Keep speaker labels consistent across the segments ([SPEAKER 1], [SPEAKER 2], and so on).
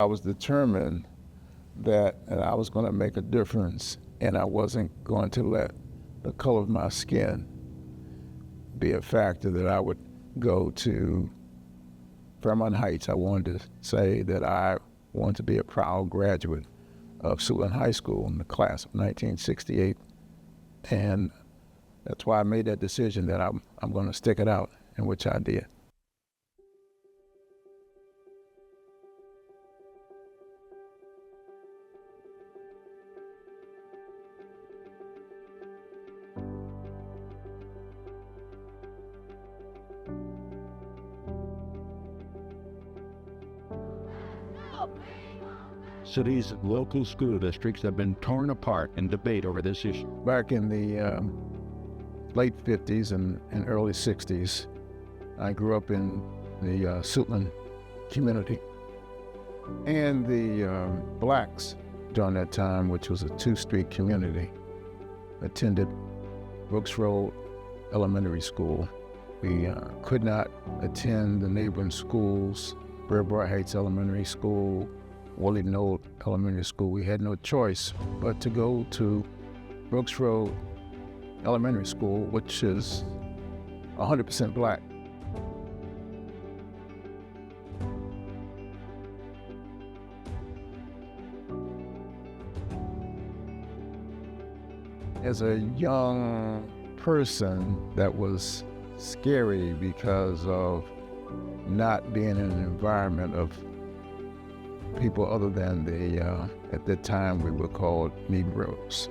[SPEAKER 1] I was determined that I was going to make a difference, and I wasn't going to let the color of my skin be a factor that I would go to Fairmont Heights. I wanted to say that I wanted to be a proud graduate of Suitland High School in the class of 1968, and that's why I made that decision that I'm going to stick it out, and which I did.
[SPEAKER 2] Cities and local school districts have been torn apart in debate over this issue.
[SPEAKER 1] Back in the late 50s and early 60s, I grew up in the Suitland community. And the blacks during that time, which was a two-street community, attended Brooks Road Elementary School. We could not attend the neighboring schools, Bearbright Heights Elementary School, Woolley Knoll Elementary School. We had no choice but to go to Brooks Road Elementary School, which is 100% black. As a young person, that was scary because of not being in an environment of people other than at that time we were called Negroes.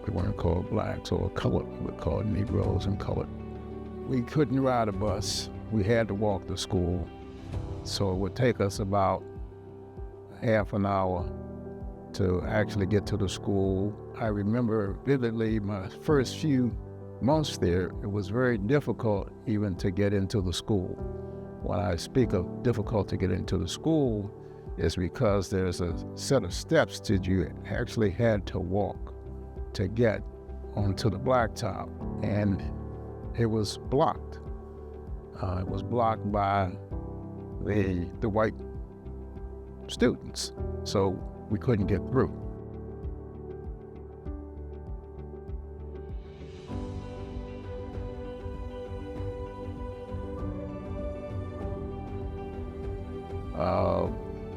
[SPEAKER 1] We weren't called blacks or colored, we were called Negroes and colored. We couldn't ride a bus, we had to walk to school. So it would take us about half an hour to actually get to the school. I remember vividly my first few months there, it was very difficult even to get into the school. When I speak of difficult to get into the school, is because there's a set of steps that you actually had to walk to get onto the blacktop, and it was blocked. It was blocked by the white students, so we couldn't get through.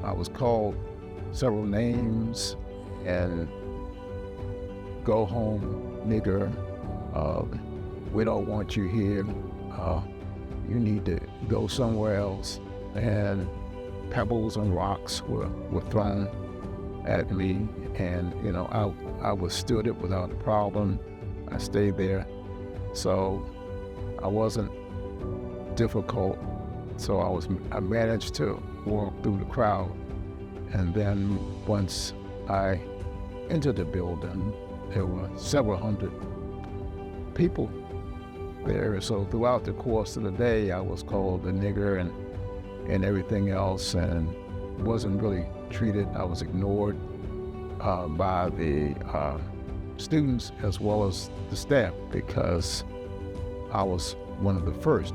[SPEAKER 1] I was called several names, and go home, nigger, we don't want you here, you need to go somewhere else. And pebbles and rocks were thrown at me, and I withstood it without a problem. I stayed there, so I wasn't difficult. So I managed to walk through the crowd, and then once I entered the building, there were several hundred people there. So throughout the course of the day, I was called a nigger and everything else, and wasn't really treated. I was ignored by the students as well as the staff, because I was one of the first.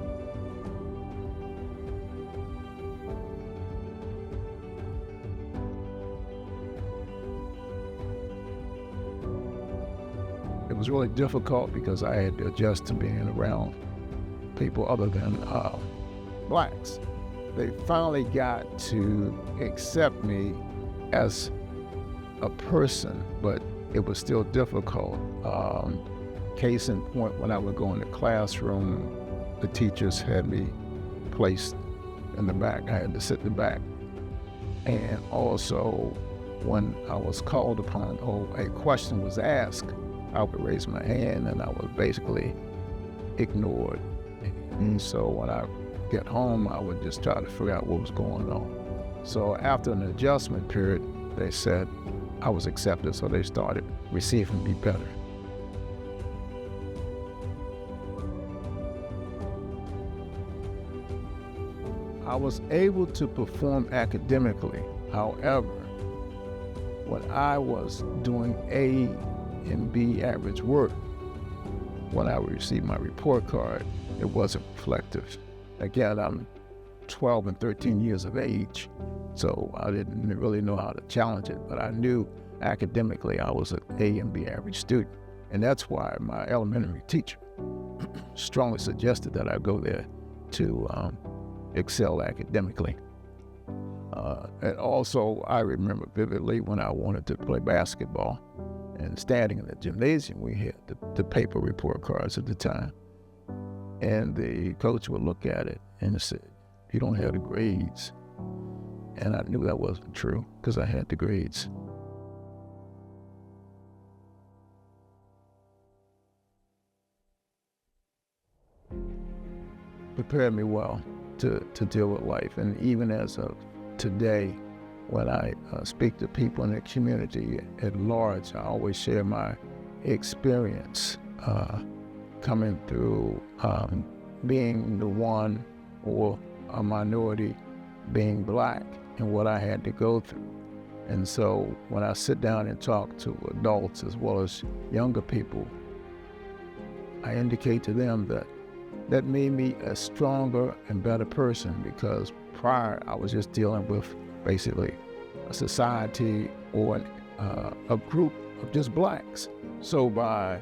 [SPEAKER 1] It was really difficult because I had to adjust to being around people other than blacks. They finally got to accept me as a person, but it was still difficult. Case in point, when I would go in the classroom, the teachers had me placed in the back. I had to sit in the back. And also, when I was called upon or a question was asked, I would raise my hand and I was basically ignored. And so when I get home, I would just try to figure out what was going on. So after an adjustment period, they said I was accepted, so they started receiving me better. I was able to perform academically. However, when I was doing A and B average work, when I would receive my report card, it wasn't reflective. Again, I'm 12 and 13 years of age, So I didn't really know how to challenge it, but I knew academically I was an A and B average student. And that's why my elementary teacher strongly suggested that I go there to excel academically. And also, I remember vividly when I wanted to play basketball and standing in the gymnasium, we had the paper report cards at the time. And the coach would look at it and say, "You don't have the grades." And I knew that wasn't true because I had the grades. Prepared me well to deal with life. And even as of today, when I speak to people in the community at large, I always share my experience coming through being the one or a minority, being Black, and what I had to go through. And so when I sit down and talk to adults as well as younger people, I indicate to them that made me a stronger and better person, because prior I was just dealing with basically a society or a group of just Blacks. So by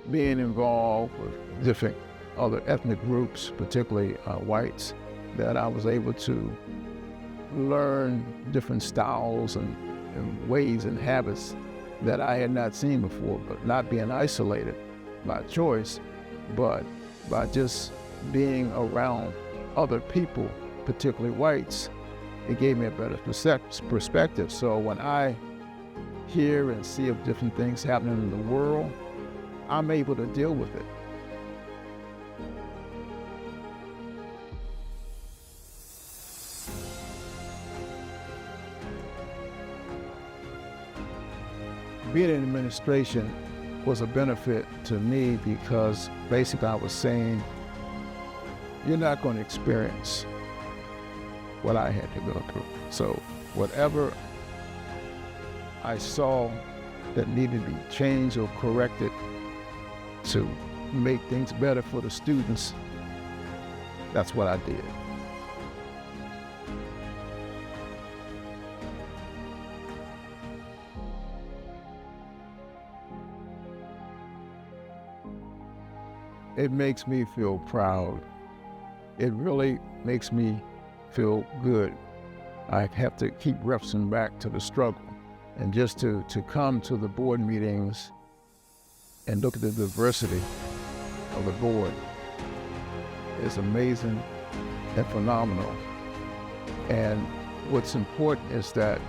[SPEAKER 1] being involved with different other ethnic groups, particularly whites, that I was able to learn different styles and ways and habits that I had not seen before, but not being isolated by choice, but by just being around other people, particularly whites. It gave me a better perspective. So when I hear and see of different things happening in the world, I'm able to deal with it. Being in administration was a benefit to me because basically I was saying, you're not going to experience what I had to go through. So whatever I saw that needed to be changed or corrected to make things better for the students, that's what I did. It makes me feel proud. It really makes me feel good. I have to keep referencing back to the struggle, and just to come to the board meetings and look at the diversity of the board is amazing and phenomenal. And what's important is that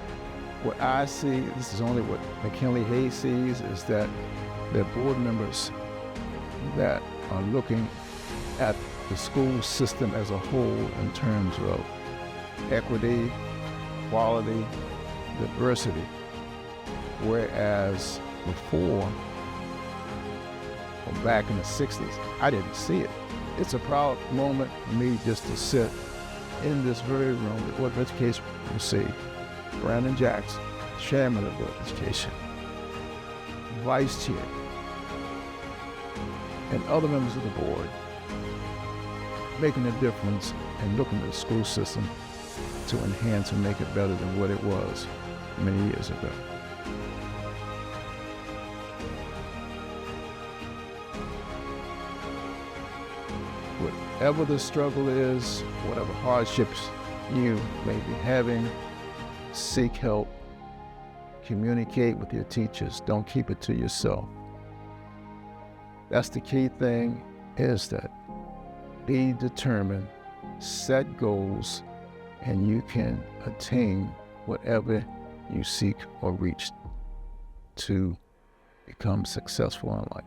[SPEAKER 1] what I see, this is only what McKinley Hayes sees, is that the board members that are looking at the school system as a whole in terms of equity, quality, diversity. Whereas before, or back in the 60s, I didn't see it. It's a proud moment for me just to sit in this very room, the Board of Education, and see Branndon Jackson, Chairman of the Board of Education, Vice Chair, and other members of the board making a difference and looking at the school system to enhance and make it better than what it was many years ago. Whatever the struggle is, whatever hardships you may be having, seek help, communicate with your teachers, don't keep it to yourself. That's the key thing, is that be determined, set goals, and you can attain whatever you seek or reach to become successful in life.